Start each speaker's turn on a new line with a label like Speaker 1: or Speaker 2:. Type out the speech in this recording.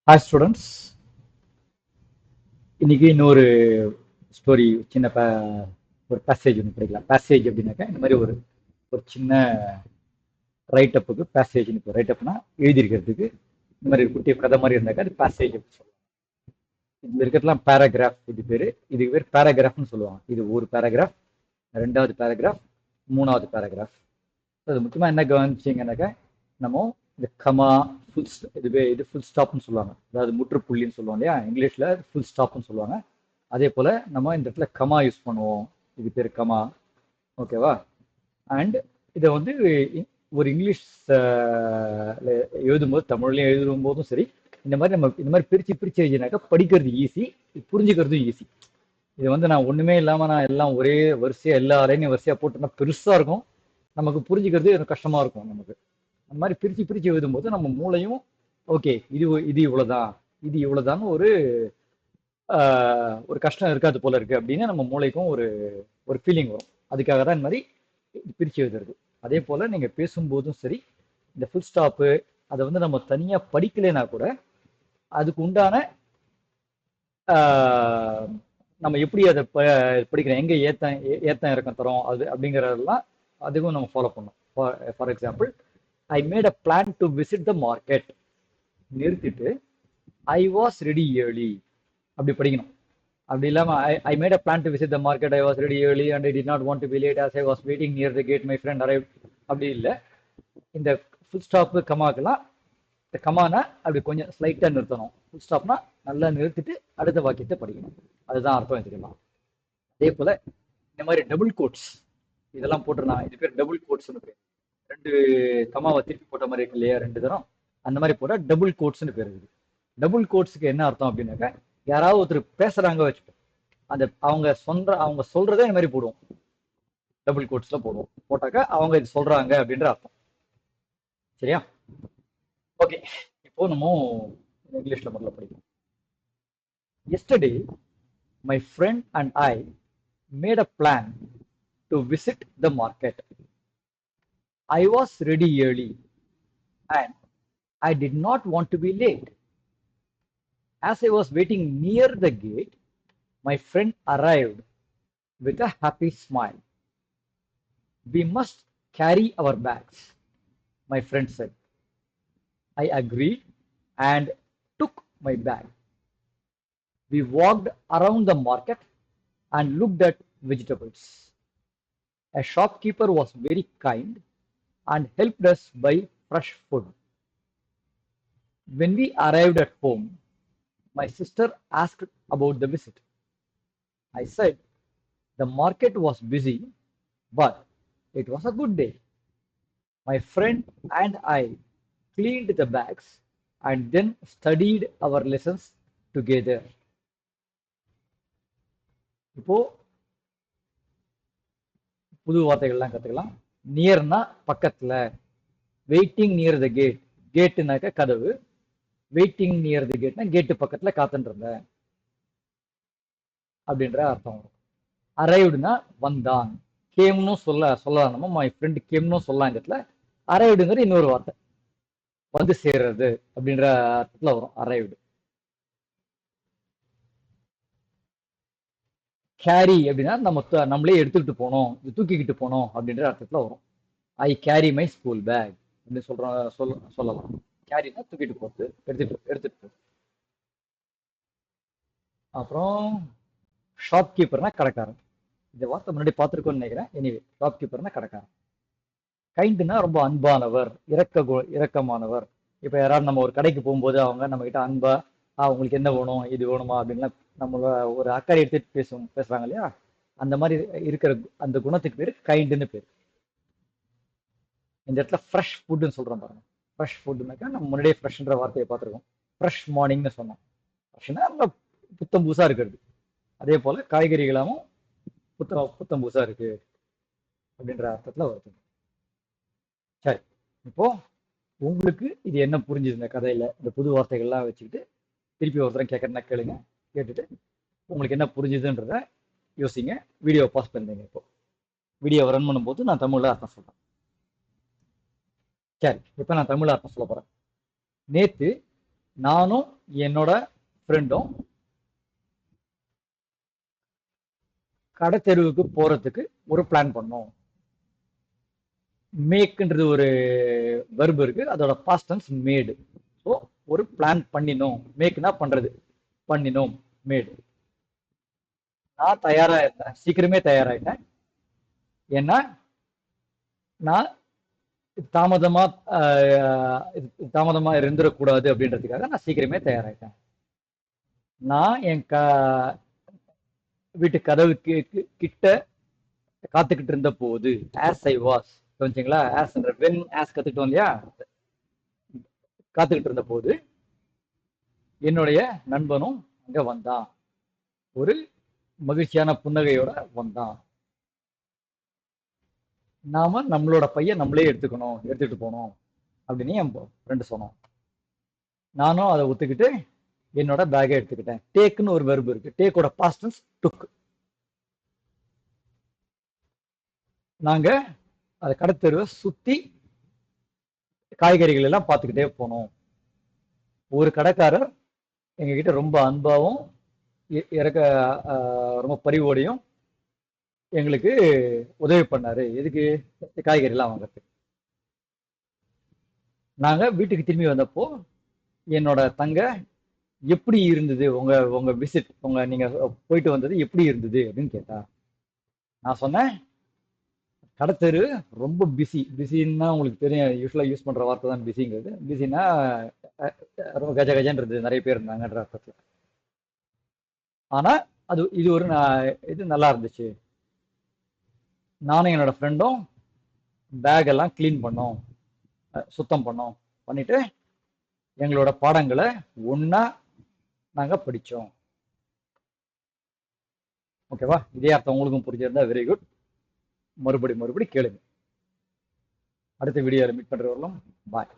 Speaker 1: Hi students, இன்னைக்கு இன்னொரு story சின்ன ஒரு பேசேஜ் ஒன்று படிக்கலாம். பேசேஜ் அப்படின்னாக்கா இந்த மாதிரி ஒரு ஒரு சின்ன ரைட் அப்புக்கு பேசேஜ்னு இப்போ ரைட் அப்னா எழுதியிருக்கிறதுக்கு இந்த மாதிரி குட்டி கதை மாதிரி இருந்தாக்கா அது பேசேஜ் அப்படி சொல்லுவாங்க. இது இருக்கிறதுலாம் பேராகிராஃப், இது பேர். இதுக்கு பேர் பேராகிராஃப்னு சொல்லுவாங்க. இது ஒரு பேராகிராஃப், ரெண்டாவது பேராகிராஃப், மூணாவது பேராகிராஃப். அது முக்கியமாக என்ன கவனிச்சிங்கன்னாக்கா நம்ம இந்த கமா ஃபுல் இது ஃபுல் ஸ்டாப்னு சொல்லுவாங்க. அதாவது முற்றுப்புள்ளின்னு சொல்லுவாங்க இல்லையா, இங்கிலீஷில் ஃபுல் ஸ்டாப்னு சொல்லுவாங்க. அதே போல் நம்ம இந்த இடத்துல கமா யூஸ் பண்ணுவோம். இது பேர் கமா. ஓகேவா? அண்ட் இதை வந்து ஒரு இங்கிலீஷ் எழுதும்போது, தமிழ்லையும் எழுதும் போதும் சரி, இந்த மாதிரி நம்ம இந்த மாதிரி பிரித்து பிரித்து எழுதினாக்கா படிக்கிறது ஈஸி, புரிஞ்சுக்கிறதும் ஈஸி. இது வந்து நான் ஒன்றுமே இல்லாமல் நான் எல்லாம் ஒரே வரிசையாக எல்லா லைனையும் வரிசையாக போட்டோம்னா பெருசாக இருக்கும், நமக்கு புரிஞ்சுக்கிறது எனக்கு கஷ்டமாக இருக்கும். நமக்கு அந்த மாதிரி பிரித்து பிரித்து எழுதும்போது நம்ம மூளையும் ஓகே இது இது இவ்வளோதான், இது இவ்வளோதான்னு ஒரு கஷ்டம் இருக்காது போல இருக்கு அப்படின்னு நம்ம மூளைக்கும் ஒரு ஒரு ஃபீலிங் வரும். அதுக்காக தான் இந்த மாதிரி பிரித்து எழுதுறது. அதே போல் நீங்கள் பேசும்போதும் சரி, இந்த ஃபுல் ஸ்டாப்பு அதை வந்து நம்ம தனியாக படிக்கலைன்னா கூட அதுக்கு உண்டான நம்ம எப்படி அதை படிக்கிறோம், எங்கே ஏத்தம் இறக்கம் தரோம் அது அப்படிங்கிறதெல்லாம் அதுவும் நம்ம ஃபாலோ பண்ணோம். For example, I made a plan to visit the market நிறுத்திட்டு ஐ வாஸ் ரெடி ஏர்லி அப்படி படிக்கணும். அப்படி இல்லாமல் I made a plan to visit the market, I was ready early and I did not want to be late as I was waiting near the gate my friend arrive. அப்படி இல்லை. இந்த full stop கமாக்கெல்லாம் இந்த கமானா அப்படி கொஞ்சம் ஸ்லைட்டாக நிறுத்தணும். Full ஸ்டாப்னா நல்லா நிறுத்திட்டு அடுத்த வாக்கியத்தை படிக்கணும். அதுதான் அர்த்தம் வச்சுக்கலாம். அதே போல் இந்த மாதிரி டபுள் கோட்ஸ் இதெல்லாம் போட்டிருந்தாங்க. இது பேர் டபுள் கோட்ஸ்னு பேர். ரெண்டு கமாவை திருப்பி போட்ட மாதிரி இருக்கு இல்லையா, ரெண்டு தரம். அந்த மாதிரி போட்டால் டபுள் கோட்ஸ்னு பேர் இருக்குது. டபுள் கோட்ஸுக்கு என்ன அர்த்தம் அப்படின்னாக்கா, யாராவது ஒருத்தர் பேசுறாங்க வச்சுப்போம், அந்த அவங்க சொல்றதே இந்த மாதிரி போடுவோம், டபுள் கோட்ஸ்ல போடுவோம். போட்டாக்கா அவங்க இது சொல்றாங்க அப்படின்ற அர்த்தம். சரியா? ஓகே, இப்போ நம்ம இங்கிலீஷ்ல முதல்ல படிப்போம். Yesterday, my friend and I made a plan to visit the market. I was ready early and I did not want to be late. As I was waiting near the gate, my friend arrived with a happy smile. We must carry our bags, my friend said. I agreed and took my bag. We walked around the market and looked at vegetables. A shopkeeper was very kind and helped us buy fresh food. When we arrived at home, my sister asked about the visit. I said the market was busy, but it was a good day. My friend and I cleaned the bags and then studied our lessons together. இப்போ புது வார்த்தைகள்லாம் கற்றுக்கலாம். நியர்னா பக்கத்தில், waiting near the gate, கேட்டுனாக்க கதவு, waiting near த கேட்னா கேட்டு பக்கத்தில் காத்துட்டு இருந்தேன் அப்படின்ற அர்த்தம் வரும். அரைவ்டுனா வந்தான், கேம்னு சொல்லலாம். நம்ம மை ஃப்ரெண்ட் கேம்னு சொல்லலாம். இந்த இடத்துல அரைவ்டுங்கிற இன்னொரு வார்த்தை, வந்து சேர்றது அப்படின்ற அர்த்தத்தில் வரும் அரைவ்டு. கேரி அப்படின்னா நம்மளே எடுத்துக்கிட்டு போனோம், தூக்கிக்கிட்டு போனோம் அப்படின்ற அர்த்தத்தில் வரும். ஐ கேரி மை ஸ்கூல் பேக் அப்படின்னு சொல்லலாம். கேரினா தூக்கிட்டு போகிறது, எடுத்துட்டு போகுது. அப்புறம் ஷாப்கீப்பர்னா கடைக்காரன். இந்த வார்த்தை முன்னாடி பார்த்துருக்கோன்னு நினைக்கிறேன். எனிவே, ஷாப்கீப்பர்னா கடைக்காரன். கைண்டுனா ரொம்ப அன்பானவர், இரக்கமானவர். இப்போ யாராவது நம்ம ஒரு கடைக்கு போகும்போது அவங்க நம்ம கிட்ட அன்பா, உங்களுக்கு என்ன வேணும், இது வேணுமா அப்படின்லாம் நம்மள ஒரு அக்கறை எடுத்துட்டு பேசுறாங்க இல்லையா, அந்த மாதிரி இருக்கிற அந்த குணத்துக்கு பேர் கைண்டுன்னு பேர். இந்த இடத்துல ஃப்ரெஷ் ஃபுட்டுன்னு சொல்றோம் பாருங்க. ஃப்ரெஷ் ஃபுட்டுனாக்கா நம்ம முன்னாடியே ஃப்ரெஷ்ன்ற வார்த்தையை பார்த்துருக்கோம். ஃப்ரெஷ் மார்னிங்னு சொன்னோம். ஃப்ரெஷ்னா நம்ம புத்தம் புதுசா இருக்கிறது. அதே போல காய்கறிகளாகவும் புத்தம் புதுசா இருக்கு அப்படின்ற அர்த்தத்துல வருது. சரி, இப்போ உங்களுக்கு இது என்ன புரிஞ்சுது இந்த கதையில, இந்த புது வார்த்தைகள்லாம் வச்சுக்கிட்டு திருப்பி ஒருத்தரம் கேட்கறதுனா கேளுங்க. கேட்டுட்டு உங்களுக்கு என்ன புரிஞ்சுதுன்றத யோசிங்க. வீடியோ பாஸ் பண்ணுங்க. இப்போ வீடியோ ரன் பண்ணும்போது நான் தமிழ்ல அர்த்தம் சொல்றேன். சரி, இப்போ நான் தமிழ்ல அர்த்தம் சொல்ல போறேன். நேத்து நானும் என்னோட ஃப்ரெண்டும் கடை தெருவுக்கு போறதுக்கு ஒரு பிளான் பண்ணோம். மேக்ன்றது ஒரு வெர்ப் இருக்கு, அதோட பாஸ்ட் டென்ஸ் மேடு. ஸோ ஒரு பிளான் பண்ணினோம். மேக்னா பண்றது, பண்ணினோம், மேடு. நான் தயாரா இருந்தேன், சீக்கிரமே தயாராயிட்டேன். ஏன்னா நான் தாமதமா தாமதமா இருந்துடக்கூடாது அப்படின்றதுக்காக நான் சீக்கிரமே தயாராயிட்டேன். நான் என் வீட்டு கதவுக்கு கிட்ட காத்துக்கிட்டு இருந்த போது, ஆஸ் ஐ வாஸ், புரிஞ்சுங்களா? ஆஸ் வென் ஆஸ் கத்துக்கிட்டோம் இல்லையா, காத்துக்கிட்டு இருந்த போது என்னுடைய நண்பனும் அங்க வந்தான். ஒரு மகிழ்ச்சியான புன்னகையோட வந்தான். நாம நம்மளோட பையன் நம்மளே எடுத்துட்டு போனோம் அப்படின்னு என் ஃப்ரெண்டு சொன்னோம். நானும் அதை ஒத்துக்கிட்டு என்னோட பேக்கை எடுத்துக்கிட்டேன். டேக்குன்னு ஒரு வெர்பு இருக்கு, டேக்கோட பாஸ்ட் டென்ஸ் டுக். நாங்க அதை கடத்தெருவை சுத்தி காய்கறிகள் எல்லாம் பார்த்துக்கிட்டே போனோம். ஒரு கடைக்காரர் எங்ககிட்ட ரொம்ப அன்பாவும் இறக்க ரொம்ப பரிவோடையும் எங்களுக்கு உதவி பண்ணாரு. எதுக்கு? காய்கறி எல்லாம் வாங்குறதுக்கு. நாங்க வீட்டுக்கு திரும்பி வந்தப்போ என்னோட தங்க எப்படி இருந்தது உங்க உங்க விசிட், நீங்க போயிட்டு வந்தது எப்படி இருந்தது அப்படின்னு கேட்டா, நான் சொன்னேன் கடத்தெரு ரொம்ப பிஸி. பிஸின்னா உங்களுக்கு தெரியும், யூஸ்வலா யூஸ் பண்ற வார்த்தை தான் பிஸிங்கிறது. பிஸினா ரொம்ப கஜ கஜன்றது, நிறைய பேர் இருந்தாங்கன்ற அர்த்தத்துல. ஆனா இது ஒரு இது நல்லா இருந்துச்சு. நானும் என்னோட ஃப்ரெண்டும் பேக் எல்லாம் கிளீன் பண்ணோம், சுத்தம் பண்ணோம். பண்ணிட்டு எங்களோட பாடங்களை ஒண்ணா நாங்க படிச்சோம். ஓகேவா? இதே அர்த்தம் உங்களுக்கும் புரிஞ்சிருந்தா வெரி குட். மறுபடி கேளுங்க. அடுத்த வீடியோவில் மீட் பண்ற வரலாம். பாய்.